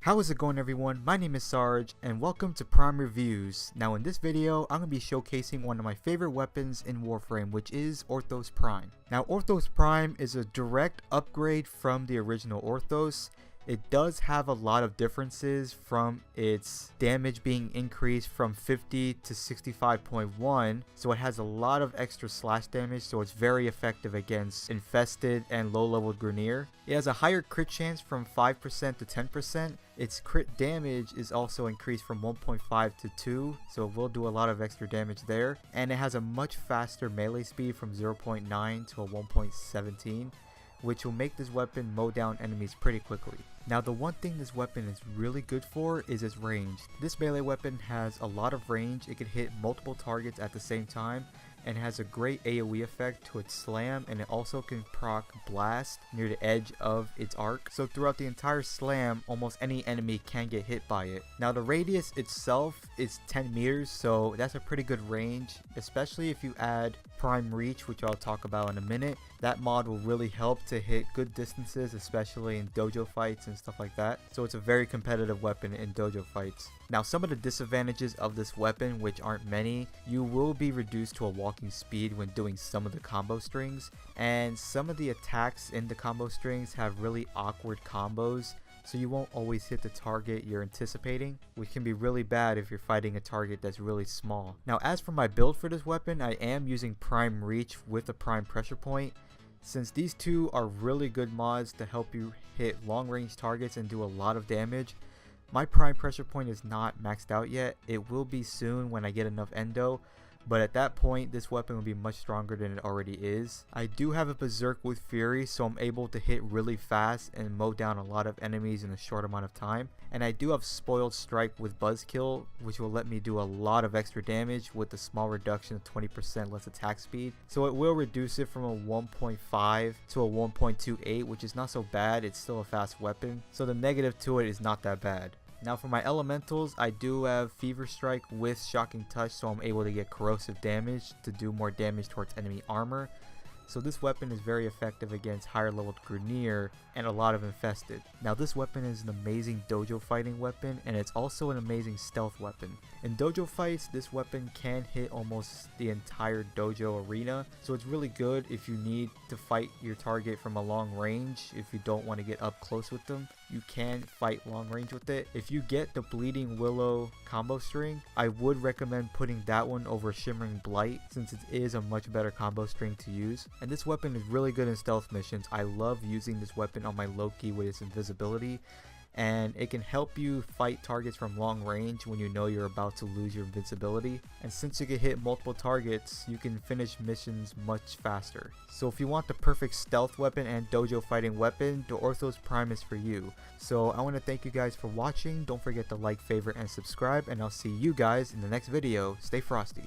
How is it going, everyone? My name is Sarge and welcome to Prime Reviews. Now in this video I'm going to be showcasing one of my favorite weapons in Warframe, which is Orthos Prime. Now Orthos Prime is a direct upgrade from the original Orthos. It does have a lot of differences from its damage being increased from 50 to 65.1, so it has a lot of extra slash damage, so it's very effective against infested and low leveled Grineer. It has a higher crit chance from 5% to 10%. Its crit damage is also increased from 1.5 to 2, so it will do a lot of extra damage there. And it has a much faster melee speed from 0.9 to a 1.17, which will make this weapon mow down enemies pretty quickly. Now the one thing this weapon is really good for is its range. This melee weapon has a lot of range. It can hit multiple targets at the same time and has a great AoE effect to its slam, and it also can proc blast near the edge of its arc. So throughout the entire slam, almost any enemy can get hit by it. Now the radius itself is 10 meters, so that's a pretty good range, especially if you add Prime Reach, which I'll talk about in a minute. That mod will really help to hit good distances, especially in dojo fights and stuff like that. So it's a very competitive weapon in dojo fights. Now some of the disadvantages of this weapon, which aren't many: you will be reduced to a walking speed when doing some of the combo strings, and some of the attacks in the combo strings have really awkward combos, so you won't always hit the target you're anticipating, which can be really bad if you're fighting a target that's really small. Now as for my build for this weapon, I am using Prime Reach with a Prime Pressure Point, since these two are really good mods to help you hit long range targets and do a lot of damage. My Prime Pressure Point is not maxed out yet. It will be soon when I get enough endo, but at that point this weapon will be much stronger than it already is. I do have a Berserk with Fury, so I'm able to hit really fast and mow down a lot of enemies in a short amount of time. And I do have Spoiled Strike with Buzzkill, which will let me do a lot of extra damage with a small reduction of 20% less attack speed. So it will reduce it from a 1.5 to a 1.28, which is not so bad. It's still a fast weapon, so the negative to it is not that bad. Now for my elementals, I do have Fever Strike with Shocking Touch, so I'm able to get corrosive damage to do more damage towards enemy armor. So this weapon is very effective against higher leveled Grineer and a lot of infested. Now this weapon is an amazing dojo fighting weapon, and it's also an amazing stealth weapon. In dojo fights, this weapon can hit almost the entire dojo arena, so it's really good if you need to fight your target from a long range. If you don't want to get up close with them, you can fight long range with it. If you get the Bleeding Willow combo string, I would recommend putting that one over Shimmering Blight, since it is a much better combo string to use. And this weapon is really good in stealth missions. I love using this weapon on my Loki with its invisibility, and it can help you fight targets from long range when you know you're about to lose your invincibility. And since you can hit multiple targets, you can finish missions much faster. So if you want the perfect stealth weapon and dojo fighting weapon, the Orthos Prime is for you. So I want to thank you guys for watching. Don't forget to like, favorite, and subscribe, and I'll see you guys in the next video. Stay frosty.